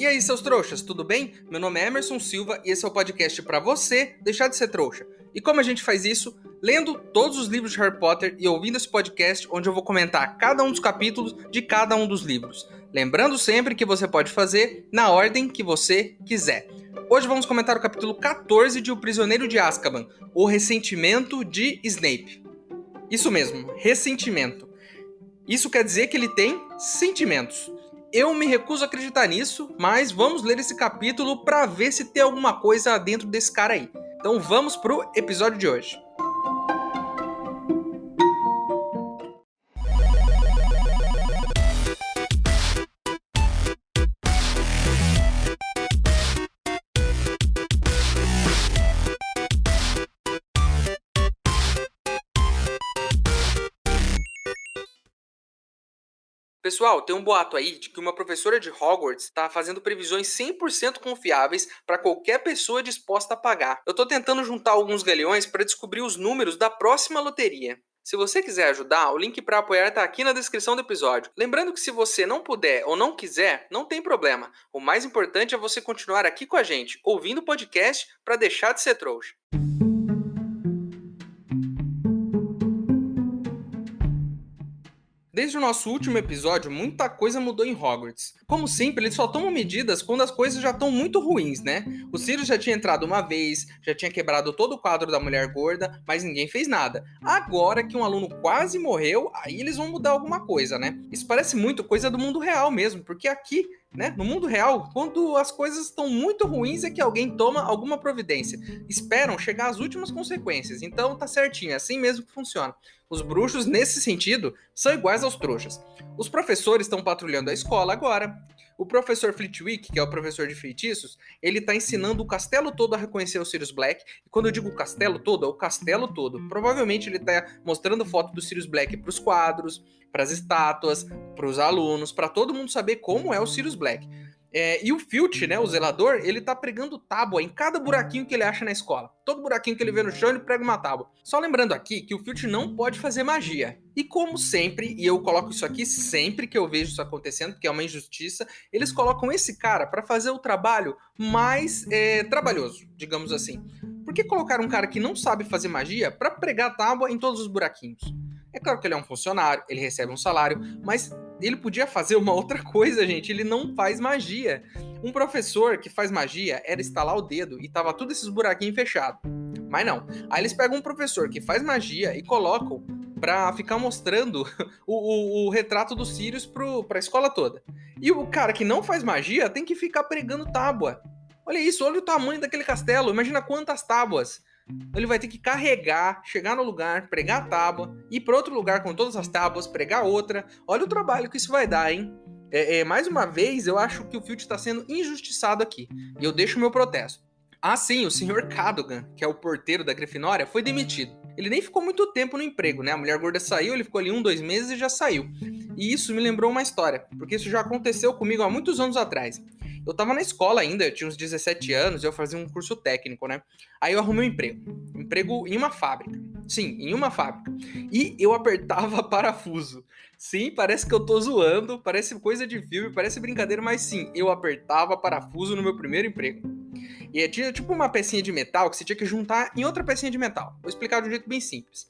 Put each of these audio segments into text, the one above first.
E aí, seus trouxas, tudo bem? Meu nome é Emerson Silva e esse é o podcast para você deixar de ser trouxa. E como a gente faz isso? Lendo todos os livros de Harry Potter e ouvindo esse podcast onde eu vou comentar cada um dos capítulos de cada um dos livros. Lembrando sempre que você pode fazer na ordem que você quiser. Hoje vamos comentar o capítulo 14 de O Prisioneiro de Azkaban, O Ressentimento de Snape. Isso mesmo, ressentimento. Isso quer dizer que ele tem sentimentos. Eu me recuso a acreditar nisso, mas vamos ler esse capítulo para ver se tem alguma coisa dentro desse cara aí. Então vamos pro episódio de hoje. Pessoal, tem um boato aí de que uma professora de Hogwarts está fazendo previsões 100% confiáveis para qualquer pessoa disposta a pagar. Eu tô tentando juntar alguns galeões para descobrir os números da próxima loteria. Se você quiser ajudar, o link para apoiar está aqui na descrição do episódio. Lembrando que se você não puder ou não quiser, não tem problema. O mais importante é você continuar aqui com a gente, ouvindo o podcast para deixar de ser trouxa. Desde o nosso último episódio, muita coisa mudou em Hogwarts. Como sempre, eles só tomam medidas quando as coisas já estão muito ruins, né? O Sirius já tinha entrado uma vez, já tinha quebrado todo o quadro da mulher gorda, mas ninguém fez nada. Agora que um aluno quase morreu, aí eles vão mudar alguma coisa, né? Isso parece muito coisa do mundo real mesmo, porque aqui, né, no mundo real, quando as coisas estão muito ruins é que alguém toma alguma providência. Esperam chegar às últimas consequências, então tá certinho, é assim mesmo que funciona. Os bruxos, nesse sentido, são iguais aos trouxas. Os professores estão patrulhando a escola agora. O professor Flitwick, que é o professor de feitiços, ele tá ensinando o castelo todo a reconhecer o Sirius Black. E quando eu digo o castelo todo, é o castelo todo. Provavelmente ele tá mostrando foto do Sirius Black pros quadros, pras estátuas, pros alunos, para todo mundo saber como é o Sirius Black. E o Filch, né, o zelador, ele tá pregando tábua em cada buraquinho que ele acha na escola. Todo buraquinho que ele vê no chão, ele prega uma tábua. Só lembrando aqui que o Filch não pode fazer magia. E como sempre, e eu coloco isso aqui sempre que eu vejo isso acontecendo, porque é uma injustiça, eles colocam esse cara para fazer o trabalho mais trabalhoso, digamos assim. Por que colocar um cara que não sabe fazer magia para pregar tábua em todos os buraquinhos? É claro que ele é um funcionário, ele recebe um salário, mas ele podia fazer uma outra coisa, gente. Ele não faz magia. Um professor que faz magia era estalar o dedo e tava tudo esses buraquinhos fechados. Mas não. Aí eles pegam um professor que faz magia e colocam pra ficar mostrando o retrato do Sirius pra escola toda. E o cara que não faz magia tem que ficar pregando tábua. Olha isso, olha o tamanho daquele castelo. Imagina quantas tábuas. Ele vai ter que carregar, chegar no lugar, pregar a tábua, ir para outro lugar com todas as tábuas, pregar outra. Olha o trabalho que isso vai dar, hein? Mais uma vez, eu acho que o Filch está sendo injustiçado aqui. E eu deixo o meu protesto. Ah, sim, o Sr. Cadogan, que é o porteiro da Grifinória, foi demitido. Ele nem ficou muito tempo no emprego, né? A mulher gorda saiu, ele ficou ali 2 meses e já saiu. E isso me lembrou uma história, porque isso já aconteceu comigo há muitos anos atrás. Eu tava na escola ainda, eu tinha uns 17 anos, eu fazia um curso técnico, né? Aí eu arrumei um emprego em uma fábrica. Sim, em uma fábrica. E eu apertava parafuso. Sim, parece que eu tô zoando, parece coisa de filme, parece brincadeira, mas sim, eu apertava parafuso no meu primeiro emprego. E tinha tipo uma pecinha de metal que você tinha que juntar em outra pecinha de metal. Vou explicar de um jeito bem simples.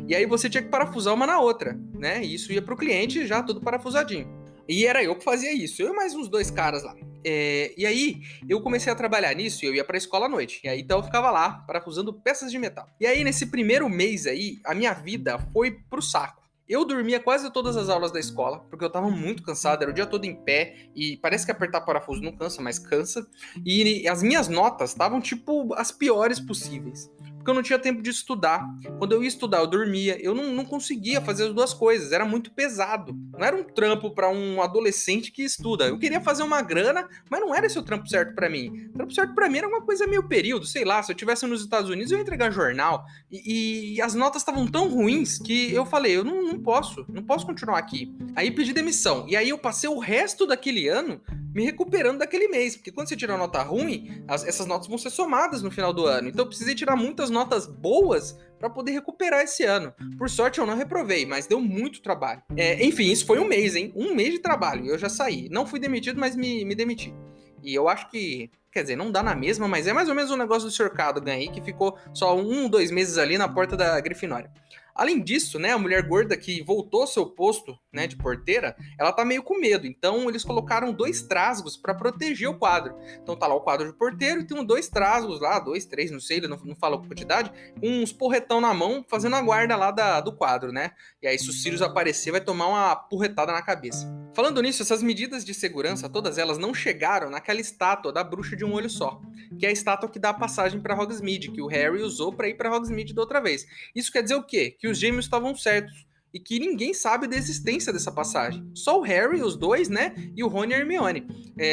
E aí você tinha que parafusar uma na outra, né? E isso ia pro cliente já tudo parafusadinho. E era eu que fazia isso, eu e mais uns 2 caras lá. E aí, eu comecei a trabalhar nisso e eu ia pra escola à noite. E aí, então, eu ficava lá, parafusando peças de metal. E aí, nesse primeiro mês aí, a minha vida foi pro saco. Eu dormia quase todas as aulas da escola, porque eu tava muito cansado, era o dia todo em pé, e parece que apertar parafuso não cansa, mas cansa. E as minhas notas estavam, tipo, as piores possíveis. Porque eu não tinha tempo de estudar. Quando eu ia estudar, eu dormia. Eu não conseguia fazer as duas coisas. Era muito pesado. Não era um trampo para um adolescente que estuda. Eu queria fazer uma grana, mas não era esse o trampo certo para mim. O trampo certo para mim era uma coisa meio período. Sei lá, se eu estivesse nos Estados Unidos, eu ia entregar jornal. E as notas estavam tão ruins que eu falei, eu não posso continuar aqui. Aí pedi demissão. E aí eu passei o resto daquele ano me recuperando daquele mês, porque quando você tira uma nota ruim, essas notas vão ser somadas no final do ano. Então eu precisei tirar muitas notas boas para poder recuperar esse ano. Por sorte eu não reprovei, mas deu muito trabalho. Enfim, isso foi um mês, hein? Um mês de trabalho, eu já saí. Não fui demitido, mas me demiti. E eu acho que, quer dizer, não dá na mesma, mas é mais ou menos um negócio do Sr. Cadogan aí, que ficou só 2 meses ali na porta da Grifinória. Além disso, né, a mulher gorda que voltou ao seu posto, né, de porteira, ela tá meio com medo. Então eles colocaram 2 trasgos para proteger o quadro. Então tá lá o quadro de porteiro e tem 2 trasgos lá, 2, 3, não sei, ele não fala a quantidade, com uns porretão na mão fazendo a guarda lá do quadro, né? E aí se o Sirius aparecer, vai tomar uma porretada na cabeça. Falando nisso, essas medidas de segurança, todas elas não chegaram naquela estátua da bruxa de um olho só, que é a estátua que dá a passagem para Hogsmeade, que o Harry usou para ir para Hogsmeade da outra vez. Isso quer dizer o quê? Que os gêmeos estavam certos e que ninguém sabe da existência dessa passagem. Só o Harry, os dois, né? E o Rony e a Hermione.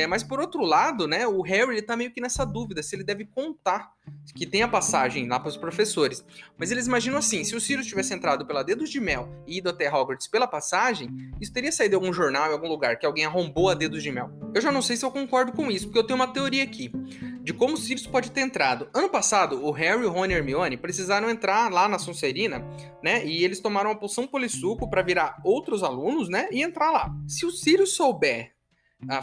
Mas por outro lado, né? O Harry ele tá meio que nessa dúvida se ele deve contar que tem a passagem lá para os professores. Mas eles imaginam assim: se o Sirius tivesse entrado pela Dedos de Mel e ido até Hogwarts pela passagem, isso teria saído em algum jornal, em algum lugar, que alguém arrombou a Dedos de Mel. Eu já não sei se eu concordo com isso, porque eu tenho uma teoria aqui de como o Sirius pode ter entrado. Ano passado, o Harry, o Rony e a Hermione precisaram entrar lá na Sonserina, né? E eles tomaram uma poção polissuco para virar outros alunos, né? E entrar lá. Se o Sirius souber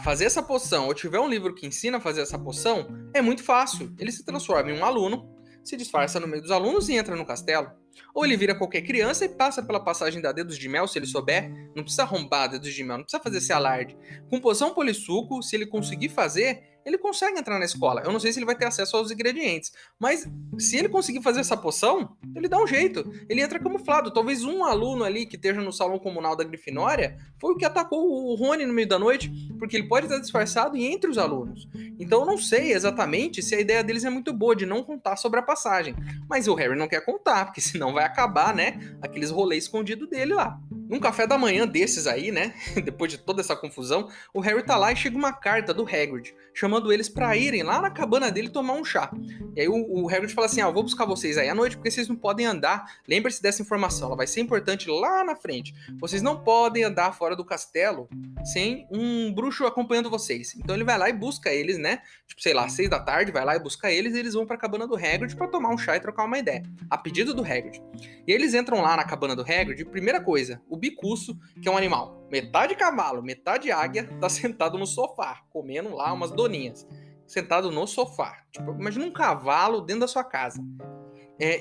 fazer essa poção ou tiver um livro que ensina a fazer essa poção, é muito fácil. Ele se transforma em um aluno, se disfarça no meio dos alunos e entra no castelo. Ou ele vira qualquer criança e passa pela passagem da Dedos de Mel, se ele souber. Não precisa arrombar Dedos de Mel, não precisa fazer esse alarde. Com poção polissuco, se ele conseguir fazer, ele consegue entrar na escola. Eu não sei se ele vai ter acesso aos ingredientes, mas se ele conseguir fazer essa poção, ele dá um jeito. Ele entra camuflado. Talvez um aluno ali que esteja no salão comunal da Grifinória foi o que atacou o Rony no meio da noite, porque ele pode estar disfarçado e entre os alunos. Então eu não sei exatamente se a ideia deles é muito boa de não contar sobre a passagem. Mas o Harry não quer contar, porque senão vai acabar, né, aqueles rolês escondidos dele lá. Num café da manhã desses aí, né, depois de toda essa confusão, o Harry tá lá e chega uma carta do Hagrid, chamando eles pra irem lá na cabana dele tomar um chá. E aí o Hagrid fala assim, eu vou buscar vocês aí à noite porque vocês não podem andar. Lembre-se dessa informação, ela vai ser importante lá na frente. Vocês não podem andar fora do castelo sem um bruxo acompanhando vocês. Então ele vai lá e busca eles, né, tipo, sei lá, 6 da tarde, vai lá e busca eles e eles vão pra cabana do Hagrid pra tomar um chá e trocar uma ideia, a pedido do Hagrid. E eles entram lá na cabana do Hagrid e primeira coisa, o Bicuço, que é um animal metade cavalo, metade águia, tá sentado no sofá, comendo lá umas doninhas. Sentado no sofá. Tipo, imagina um cavalo dentro da sua casa.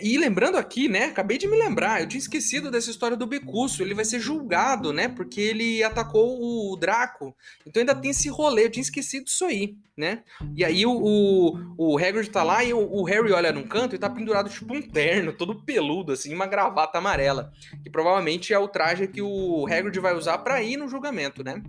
E lembrando aqui, né, acabei de me lembrar, eu tinha esquecido dessa história do Bicuço, ele vai ser julgado, né, porque ele atacou o Draco, então ainda tem esse rolê, eu tinha esquecido disso aí, né, e aí o Hagrid tá lá e o Harry olha num canto e tá pendurado tipo um terno, todo peludo, assim, uma gravata amarela, que provavelmente é o traje que o Hagrid vai usar pra ir no julgamento, né.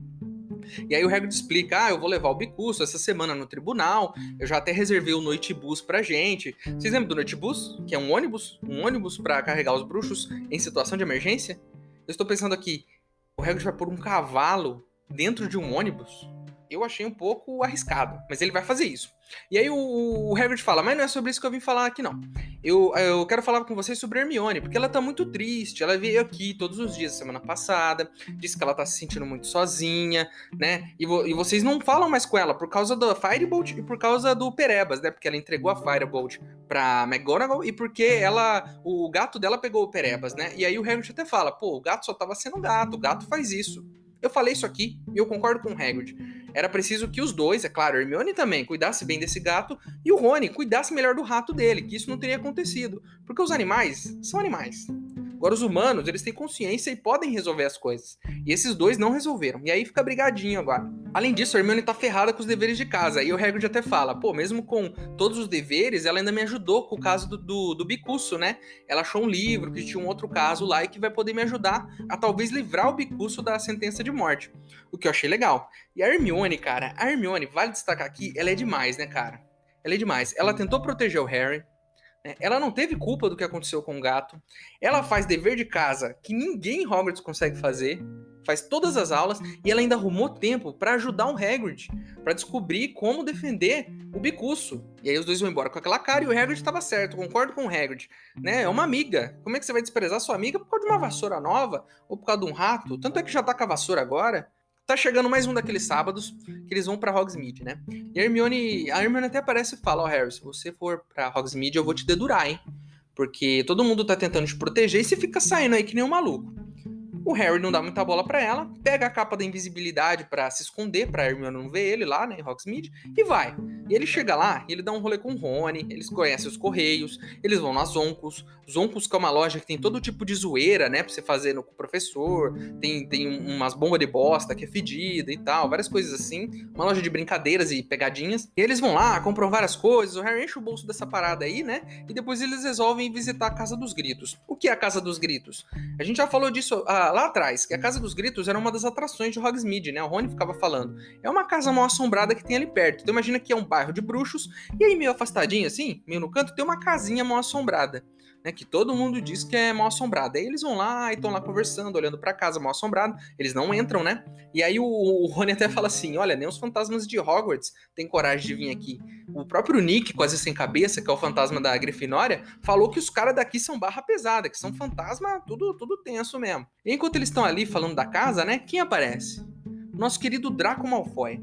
E aí o Hagrid explica, eu vou levar o Bicuço essa semana no tribunal, eu já até reservei o Noitibus pra gente. Vocês lembram do Noitibus? Que é um ônibus pra carregar os bruxos em situação de emergência? Eu estou pensando aqui, o Hagrid vai pôr um cavalo dentro de um ônibus? Eu achei um pouco arriscado, mas ele vai fazer isso. E aí o Hagrid fala, mas não é sobre isso que eu vim falar aqui não. Eu quero falar com vocês sobre a Hermione, porque ela tá muito triste, ela veio aqui todos os dias semana passada, disse que ela tá se sentindo muito sozinha, né, e vocês não falam mais com ela por causa da Firebolt e por causa do Perebas, né, porque ela entregou a Firebolt pra McGonagall e porque o gato dela pegou o Perebas, né, e aí o Hagrid até fala, pô, o gato só tava sendo gato, o gato faz isso. Eu falei isso aqui e eu concordo com o Hagrid. Era preciso que os dois, é claro, a Hermione também, cuidasse bem desse gato e o Rony cuidasse melhor do rato dele, que isso não teria acontecido. Porque os animais são animais. Agora, os humanos, eles têm consciência e podem resolver as coisas. E esses dois não resolveram. E aí fica brigadinho agora. Além disso, a Hermione tá ferrada com os deveres de casa. E o Hagrid até fala, pô, mesmo com todos os deveres, ela ainda me ajudou com o caso do Bicuço, né? Ela achou um livro que tinha um outro caso lá e que vai poder me ajudar a talvez livrar o Bicuço da sentença de morte. O que eu achei legal. E a Hermione, cara, vale destacar aqui, ela é demais, né, cara? Ela é demais. Ela tentou proteger o Harry. Ela não teve culpa do que aconteceu com o gato. Ela faz dever de casa que ninguém em Hogwarts consegue fazer. Faz todas as aulas e ela ainda arrumou tempo pra ajudar o Hagrid, pra descobrir como defender o Bicuço. E aí os dois vão embora com aquela cara e o Hagrid estava certo, concordo com o Hagrid. Né? É uma amiga. Como é que você vai desprezar sua amiga por causa de uma vassoura nova ou por causa de um rato? Tanto é que já tá com a vassoura agora. Tá chegando mais um daqueles sábados que eles vão pra Hogsmeade, né? E a Hermione até aparece e fala, Harry, se você for pra Hogsmeade eu vou te dedurar, hein? Porque todo mundo tá tentando te proteger e você fica saindo aí que nem um maluco. O Harry não dá muita bola pra ela, pega a capa da invisibilidade pra se esconder, pra Hermione não ver ele lá, né, em Hogsmeade, e vai. E ele chega lá, e ele dá um rolê com o Rony, eles conhecem os Correios, eles vão na Zonkos. Zonkos, que é uma loja que tem todo tipo de zoeira, né, pra você fazer com o professor, tem umas bombas de bosta que é fedida e tal, várias coisas assim, uma loja de brincadeiras e pegadinhas. E eles vão lá, compram várias coisas, o Harry enche o bolso dessa parada aí, né, e depois eles resolvem visitar a Casa dos Gritos. O que é a Casa dos Gritos? A gente já falou disso lá atrás, que a Casa dos Gritos era uma das atrações de Hogsmeade, né? O Rony ficava falando. É uma casa mal assombrada que tem ali perto. Então imagina que é um bairro de bruxos, e aí meio afastadinho assim, meio no canto, tem uma casinha mal assombrada, né? Que todo mundo diz que é mal assombrada. Aí eles vão lá e estão lá conversando, olhando pra casa mal assombrada. Eles não entram, né? E aí o Rony até fala assim, olha, nem os fantasmas de Hogwarts têm coragem de vir aqui. O próprio Nick, quase sem cabeça, que é o fantasma da Grifinória, falou que os caras daqui são barra pesada, que são fantasma tudo tenso mesmo. E enquanto eles estão ali falando da casa, né, quem aparece? Nosso querido Draco Malfoy.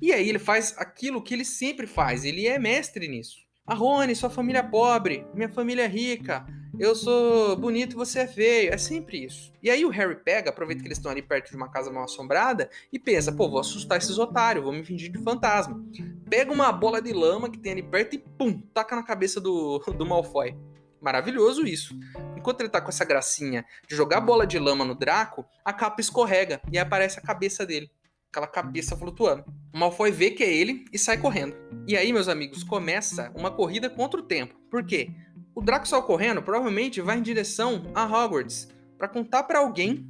E aí ele faz aquilo que ele sempre faz, ele é mestre nisso. A Rony, sua família é pobre, minha família é rica, eu sou bonito e você é feio, é sempre isso. E aí o Harry pega, aproveita que eles estão ali perto de uma casa mal assombrada e pensa, pô, vou assustar esses otários, vou me fingir de fantasma. Pega uma bola de lama que tem ali perto e pum, taca na cabeça do Malfoy. Maravilhoso isso. Enquanto ele tá com essa gracinha de jogar bola de lama no Draco, a capa escorrega e aparece a cabeça dele. Aquela cabeça flutuando. O Malfoy vê que é ele e sai correndo. E aí, meus amigos, começa uma corrida contra o tempo. Por quê? O Draco saiu correndo, provavelmente vai em direção a Hogwarts para contar para alguém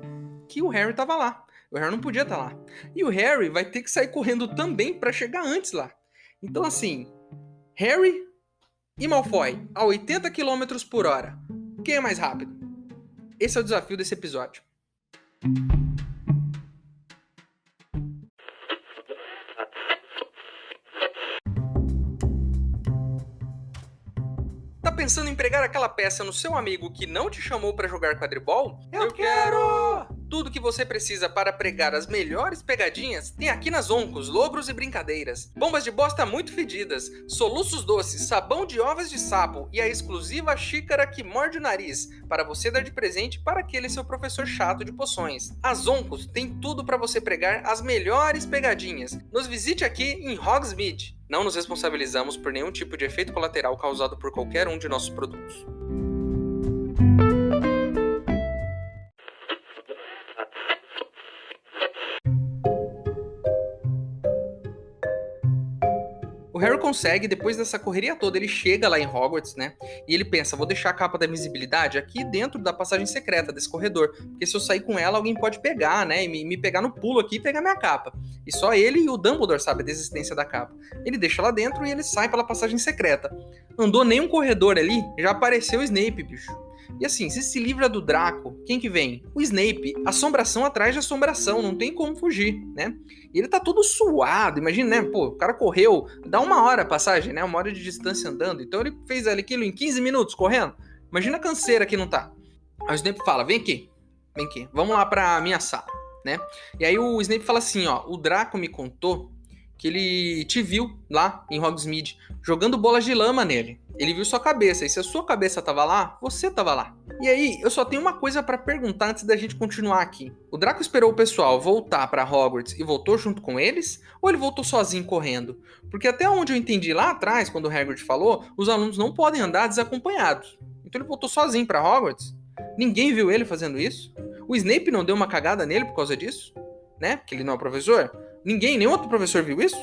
que o Harry tava lá. O Harry não podia estar lá. E o Harry vai ter que sair correndo também para chegar antes lá. Então, assim, Harry e Malfoy a 80 km por hora. Quem é mais rápido? Esse é o desafio desse episódio. Tá pensando em pregar aquela peça no seu amigo que não te chamou para jogar quadribol? Eu quero! Tudo que você precisa para pregar as melhores pegadinhas tem aqui nas Zonkos, Lobros e Brincadeiras. Bombas de bosta muito fedidas, soluços doces, sabão de ovas de sapo e a exclusiva xícara que morde o nariz para você dar de presente para aquele seu professor chato de poções. As Zonkos tem tudo para você pregar as melhores pegadinhas. Nos visite aqui em Hogsmeade. Não nos responsabilizamos por nenhum tipo de efeito colateral causado por qualquer um de nossos produtos. O Harry consegue, depois dessa correria toda, ele chega lá em Hogwarts, né? E ele pensa, vou deixar a capa da invisibilidade aqui dentro da passagem secreta desse corredor. Porque se eu sair com ela, alguém pode pegar, né? E me pegar no pulo aqui e pegar minha capa. E só ele e o Dumbledore sabem da existência da capa. Ele deixa lá dentro e ele sai pela passagem secreta. Andou nem um corredor ali, já apareceu o Snape, bicho. E assim, se livra do Draco, quem que vem? O Snape, assombração atrás de assombração, não tem como fugir, né? E ele tá todo suado, imagina, né? Pô, o cara correu, dá 1 hora a passagem, né? 1 hora de distância andando. Então ele fez aquilo em 15 minutos correndo. Imagina a canseira que não tá. Aí o Snape fala, vem aqui, vamos lá pra minha sala, né? E aí o Snape fala assim, ó, o Draco me contou que ele te viu lá em Hogsmeade, jogando bolas de lama nele. Ele viu sua cabeça, e se a sua cabeça tava lá, você tava lá. E aí, eu só tenho uma coisa pra perguntar antes da gente continuar aqui. O Draco esperou o pessoal voltar pra Hogwarts e voltou junto com eles? Ou ele voltou sozinho correndo? Porque até onde eu entendi lá atrás, quando o Hagrid falou, os alunos não podem andar desacompanhados. Então ele voltou sozinho pra Hogwarts? Ninguém viu ele fazendo isso? O Snape não deu uma cagada nele por causa disso? Né? Porque ele não é o professor? Nenhum outro professor viu isso?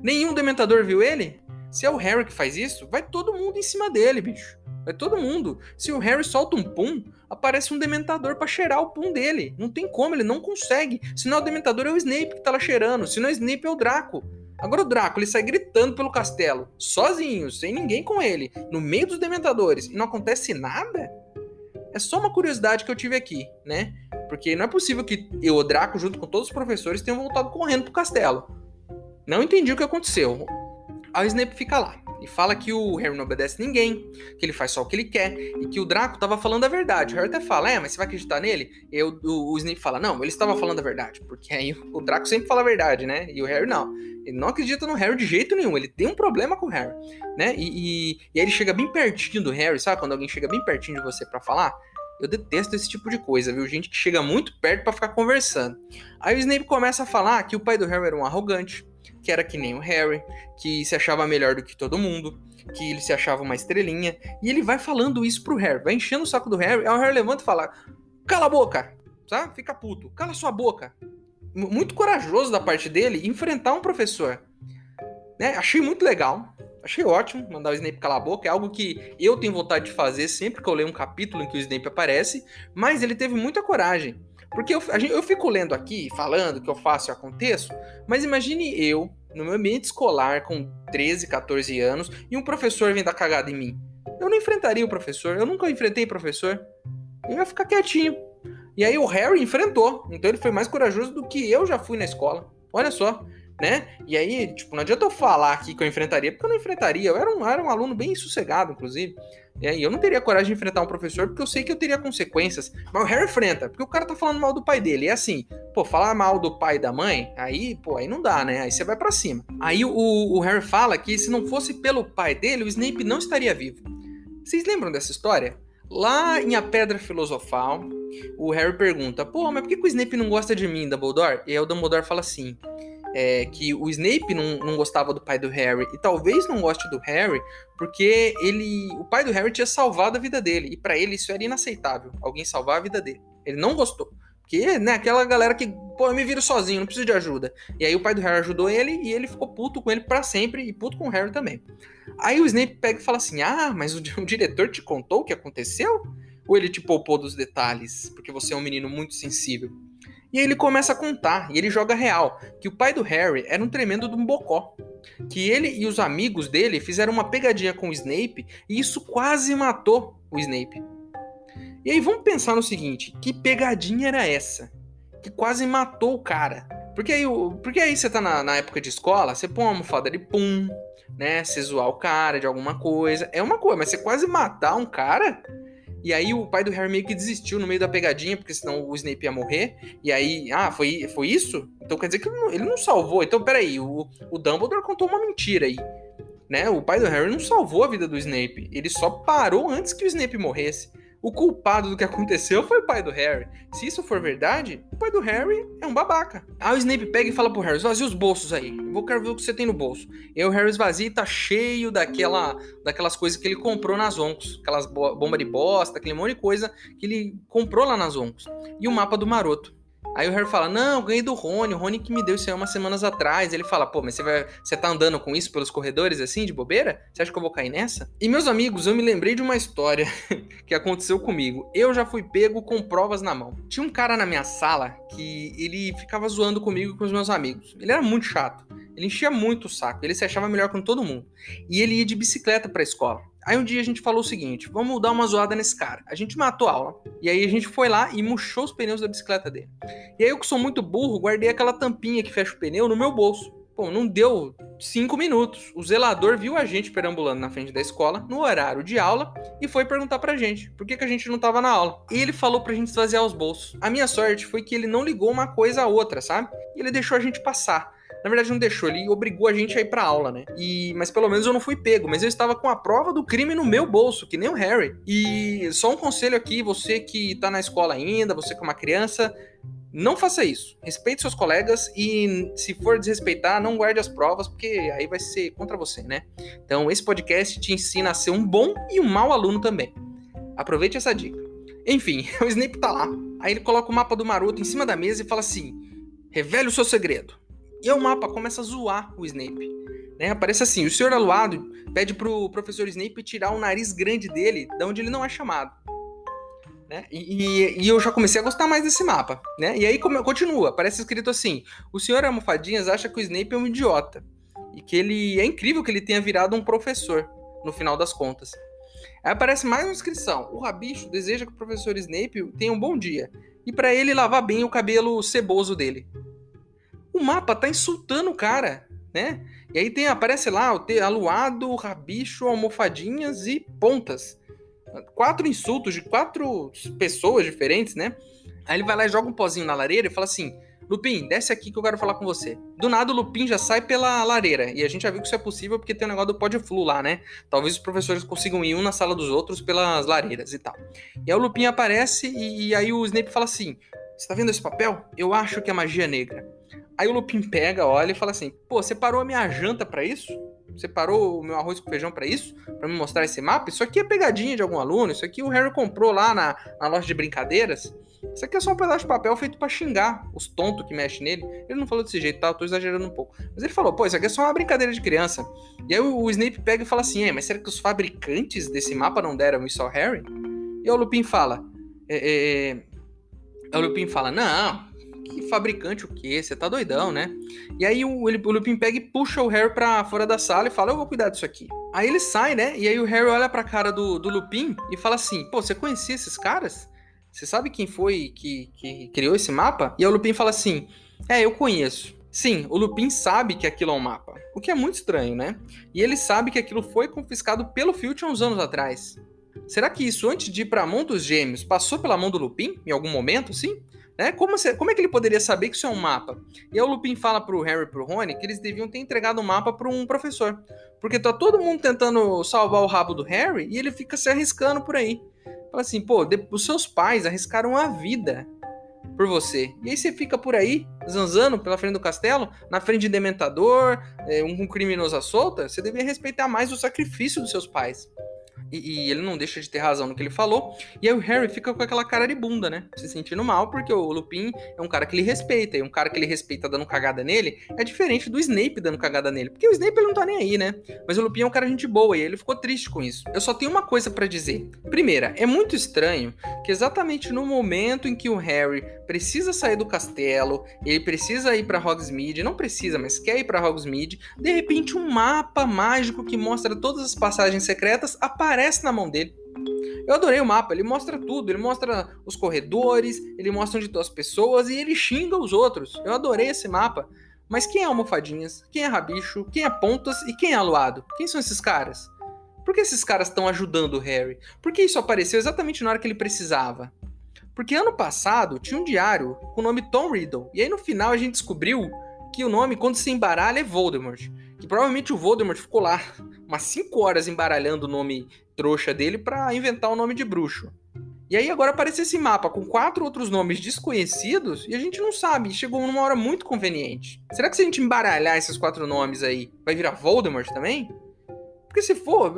Nenhum dementador viu ele? Se é o Harry que faz isso, vai todo mundo em cima dele, bicho. Vai todo mundo. Se o Harry solta um pum, aparece um dementador pra cheirar o pum dele. Não tem como, ele não consegue. Se não é o dementador, é o Snape que tá lá cheirando. Se não é o Snape, é o Draco. Agora o Draco, ele sai gritando pelo castelo, sozinho, sem ninguém com ele, no meio dos dementadores, e não acontece nada? É só uma curiosidade que eu tive aqui, né? Porque não é possível que o Draco, junto com todos os professores, tenham voltado correndo pro castelo. Não entendi o que aconteceu. Aí o Snape fica lá e fala que o Harry não obedece ninguém, que ele faz só o que ele quer e que o Draco tava falando a verdade. O Harry até fala, mas você vai acreditar nele? E o Snape fala, não, ele estava falando a verdade, porque aí o Draco sempre fala a verdade, né? E o Harry não. Ele não acredita no Harry de jeito nenhum, ele tem um problema com o Harry, né? E aí ele chega bem pertinho do Harry, sabe? Quando alguém chega bem pertinho de você pra falar, Eu detesto esse tipo de coisa, viu? Gente que chega muito perto pra ficar conversando. Aí o Snape começa a falar que o pai do Harry era um arrogante, que era que nem o Harry, que se achava melhor do que todo mundo, que ele se achava uma estrelinha. E ele vai falando isso pro Harry, vai enchendo o saco do Harry. Aí o Harry levanta e fala: cala a boca, sabe? Fica puto, cala sua boca. Muito corajoso da parte dele enfrentar um professor, né? Achei muito legal. Achei ótimo mandar o Snape calar a boca. É algo que eu tenho vontade de fazer sempre que eu leio um capítulo em que o Snape aparece. Mas ele teve muita coragem. Porque eu fico lendo aqui, falando que eu faço e aconteço. Mas imagine eu, no meu ambiente escolar, com 13, 14 anos, e um professor vem dar cagada em mim. Eu não enfrentaria o professor. Eu nunca enfrentei professor. Eu ia ficar quietinho. E aí o Harry enfrentou. Então ele foi mais corajoso do que eu já fui na escola. Olha só. Né? E aí, tipo, não adianta eu falar aqui que eu enfrentaria, porque eu não enfrentaria. Eu era um aluno bem sossegado, inclusive. E aí eu não teria coragem de enfrentar um professor, porque eu sei que eu teria consequências. Mas o Harry enfrenta, porque o cara tá falando mal do pai dele. E é assim, pô, falar mal do pai e da mãe, aí, pô, aí não dá, né? Aí você vai pra cima. Aí o Harry fala que se não fosse pelo pai dele, o Snape não estaria vivo. Vocês lembram dessa história? Lá em A Pedra Filosofal, o Harry pergunta, pô, mas por que o Snape não gosta de mim, Dumbledore? E aí o Dumbledore fala assim... que o Snape não gostava do pai do Harry e talvez não goste do Harry porque o pai do Harry tinha salvado a vida dele e pra ele isso era inaceitável, alguém salvar a vida dele. Ele não gostou, porque, né, aquela galera que, pô, eu me viro sozinho, não preciso de ajuda. E aí o pai do Harry ajudou ele e ele ficou puto com ele pra sempre e puto com o Harry também. Aí o Snape pega e fala assim, mas o diretor te contou o que aconteceu? Ou ele te poupou dos detalhes, porque você é um menino muito sensível? E aí ele começa a contar, e ele joga real, que o pai do Harry era um tremendo de um bocó. Que ele e os amigos dele fizeram uma pegadinha com o Snape, e isso quase matou o Snape. E aí vamos pensar no seguinte, que pegadinha era essa? Que quase matou o cara. Porque aí você tá na época de escola, você põe uma almofada de pum, né? Você zoar o cara de alguma coisa. É uma coisa, mas você quase matar um cara... E aí o pai do Harry meio que desistiu no meio da pegadinha, porque senão o Snape ia morrer. E aí, foi isso? Então quer dizer que ele não salvou. Então peraí, o Dumbledore contou uma mentira aí. Né? O pai do Harry não salvou a vida do Snape. Ele só parou antes que o Snape morresse. O culpado do que aconteceu foi o pai do Harry. Se isso for verdade, o pai do Harry é um babaca. Aí o Snape pega e fala pro Harry, esvazia os bolsos aí. Quero ver o que você tem no bolso. E aí o Harry esvazia e tá cheio daquelas coisas que ele comprou nas Oncos. Aquelas bombas de bosta, aquele monte de coisa que ele comprou lá nas Oncos. E o mapa do Maroto. Aí o Harry fala, não, eu ganhei do Rony, o Rony que me deu isso aí umas semanas atrás. Ele fala, pô, mas você tá andando com isso pelos corredores assim, de bobeira? Você acha que eu vou cair nessa? E meus amigos, eu me lembrei de uma história que aconteceu comigo. Eu já fui pego com provas na mão. Tinha um cara na minha sala que ele ficava zoando comigo e com os meus amigos. Ele era muito chato, ele enchia muito o saco, ele se achava melhor com todo mundo. E ele ia de bicicleta pra escola. Aí um dia a gente falou o seguinte, vamos dar uma zoada nesse cara. A gente matou a aula. E aí a gente foi lá e murchou os pneus da bicicleta dele. E aí eu que sou muito burro, guardei aquela tampinha que fecha o pneu no meu bolso. Pô, não deu 5 minutos. O zelador viu a gente perambulando na frente da escola, no horário de aula, e foi perguntar pra gente por que a gente não tava na aula. E ele falou pra gente esvaziar os bolsos. A minha sorte foi que ele não ligou uma coisa à outra, sabe? E ele deixou a gente passar. Na verdade não deixou, ele obrigou a gente a ir pra aula, né? Mas pelo menos eu não fui pego, mas eu estava com a prova do crime no meu bolso, que nem o Harry. E só um conselho aqui, você que tá na escola ainda, você que é uma criança, não faça isso. Respeite seus colegas e se for desrespeitar, não guarde as provas, porque aí vai ser contra você, né? Então esse podcast te ensina a ser um bom e um mau aluno também. Aproveite essa dica. Enfim, o Snape tá lá. Aí ele coloca o mapa do Maroto em cima da mesa e fala assim, revele o seu segredo. E aí o mapa começa a zoar o Snape. Né? Aparece assim, o Sr. Aluado pede pro professor Snape tirar o nariz grande dele, de onde ele não é chamado. Né? E eu já comecei a gostar mais desse mapa. Né? E aí continua, aparece escrito assim, o Sr. Almofadinhas acha que o Snape é um idiota. E que é incrível que ele tenha virado um professor, no final das contas. Aí aparece mais uma inscrição. O Rabicho deseja que o professor Snape tenha um bom dia. E para ele lavar bem o cabelo ceboso dele. O mapa tá insultando o cara, né? E aí aparece lá o aluado, rabicho, almofadinhas e pontas. 4 insultos de 4 pessoas diferentes, né? Aí ele vai lá e joga um pozinho na lareira e fala assim, Lupin, desce aqui que eu quero falar com você. Do nada o Lupin já sai pela lareira, e a gente já viu que isso é possível porque tem o negócio do Podflu lá, né? Talvez os professores consigam ir um na sala dos outros pelas lareiras e tal. E aí o Lupin aparece e aí o Snape fala assim, você tá vendo esse papel? Eu acho que é magia negra. Aí o Lupin pega, olha e fala assim, pô, você parou a minha janta pra isso? Você parou o meu arroz com feijão pra isso? Pra me mostrar esse mapa? Isso aqui é pegadinha de algum aluno, isso aqui o Harry comprou lá na loja de brincadeiras. Isso aqui é só um pedaço de papel feito pra xingar os tontos que mexem nele. Ele não falou desse jeito, tá? Eu tô exagerando um pouco. Mas ele falou, pô, isso aqui é só uma brincadeira de criança. E aí o Snape pega e fala assim, mas será que os fabricantes desse mapa não deram isso ao Harry? E aí o Lupin fala, não, que fabricante o quê? Você tá doidão, né? E aí o Lupin pega e puxa o Harry pra fora da sala e fala, eu vou cuidar disso aqui. Aí ele sai, né? E aí o Harry olha pra cara do Lupin e fala assim, pô, você conhecia esses caras? Você sabe quem foi que criou esse mapa? E aí o Lupin fala assim, eu conheço. Sim, o Lupin sabe que aquilo é um mapa, o que é muito estranho, né? E ele sabe que aquilo foi confiscado pelo Filch há uns anos atrás. Será que isso, antes de ir pra mão dos gêmeos, passou pela mão do Lupin, em algum momento, sim? Né? Como é que ele poderia saber que isso é um mapa? E aí o Lupin fala pro Harry e pro Rony que eles deviam ter entregado o mapa pra um professor. Porque tá todo mundo tentando salvar o rabo do Harry e ele fica se arriscando por aí. Fala assim, pô, os seus pais arriscaram a vida por você. E aí você fica por aí, zanzando pela frente do castelo, na frente de Dementador, um criminoso à solta. Você devia respeitar mais o sacrifício dos seus pais. E ele não deixa de ter razão no que ele falou. E aí o Harry fica com aquela cara de bunda, né? Se sentindo mal, porque o Lupin é um cara que ele respeita. E um cara que ele respeita dando cagada nele é diferente do Snape dando cagada nele. Porque o Snape ele não tá nem aí, né? Mas o Lupin é um cara gente boa e ele ficou triste com isso. Eu só tenho uma coisa pra dizer. Primeira, é muito estranho que exatamente no momento em que o Harry precisa sair do castelo, ele precisa ir pra Hogsmeade, não precisa, mas quer ir pra Hogsmeade, de repente um mapa mágico que mostra todas as passagens secretas aparece na mão dele. Eu adorei o mapa, ele mostra tudo, ele mostra os corredores, ele mostra onde estão as pessoas e ele xinga os outros. Eu adorei esse mapa. Mas quem é Almofadinhas? Quem é Rabicho? Quem é Pontas? E quem é Aluado? Quem são esses caras? Por que esses caras estão ajudando o Harry? Por que isso apareceu exatamente na hora que ele precisava? Porque ano passado tinha um diário com o nome Tom Riddle. E aí no final a gente descobriu que o nome, quando se embaralha, é Voldemort. Que provavelmente o Voldemort ficou lá umas 5 horas embaralhando o nome trouxa dele pra inventar o nome de bruxo. E aí agora aparece esse mapa com 4 outros nomes desconhecidos e a gente não sabe, chegou numa hora muito conveniente. Será que se a gente embaralhar esses 4 nomes aí, vai virar Voldemort também? Porque se for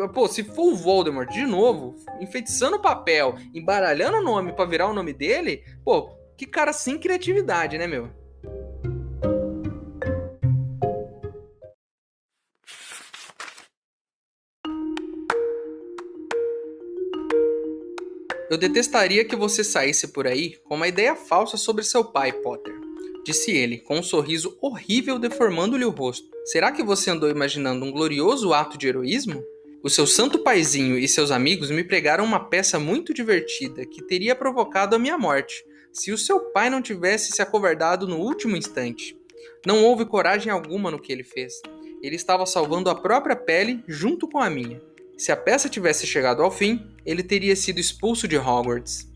o Voldemort de novo, enfeitiçando o papel, embaralhando o nome pra virar o nome dele, pô, que cara sem criatividade, né, meu? Eu detestaria que você saísse por aí com uma ideia falsa sobre seu pai, Potter. Disse ele, com um sorriso horrível deformando-lhe o rosto. Será que você andou imaginando um glorioso ato de heroísmo? O seu santo paizinho e seus amigos me pregaram uma peça muito divertida que teria provocado a minha morte, se o seu pai não tivesse se acovardado no último instante. Não houve coragem alguma no que ele fez. Ele estava salvando a própria pele junto com a minha. Se a peça tivesse chegado ao fim, ele teria sido expulso de Hogwarts.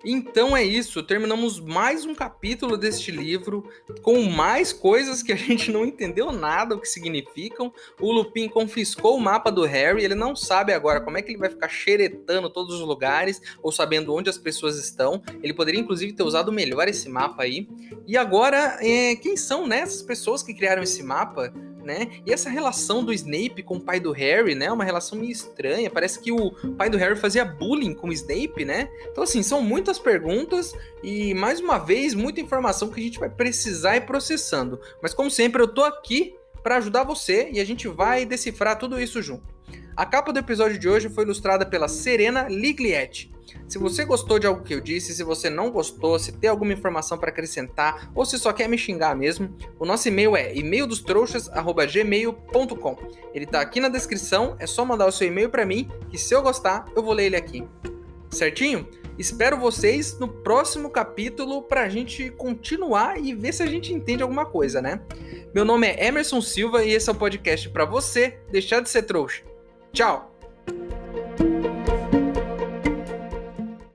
Então é isso, terminamos mais um capítulo deste livro, com mais coisas que a gente não entendeu nada o que significam. O Lupin confiscou o mapa do Harry, ele não sabe agora como é que ele vai ficar xeretando todos os lugares, ou sabendo onde as pessoas estão. Ele poderia inclusive ter usado melhor esse mapa aí. E agora, quem são, né, essas pessoas que criaram esse mapa? Né? E essa relação do Snape com o pai do Harry, né? Uma relação meio estranha. Parece que o pai do Harry fazia bullying com o Snape, né? Então, assim, são muitas perguntas e, mais uma vez, muita informação que a gente vai precisar ir processando. Mas, como sempre, eu tô aqui para ajudar você e a gente vai decifrar tudo isso junto. A capa do episódio de hoje foi ilustrada pela Serena Liglietti. Se você gostou de algo que eu disse, se você não gostou, se tem alguma informação para acrescentar ou se só quer me xingar mesmo, o nosso e-mail é emaildostrouxas@gmail.com. Ele tá aqui na descrição, é só mandar o seu e-mail para mim, que se eu gostar, eu vou ler ele aqui. Certinho? Espero vocês no próximo capítulo pra gente continuar e ver se a gente entende alguma coisa, né? Meu nome é Emerson Silva e esse é o podcast pra você deixar de ser trouxa. Tchau!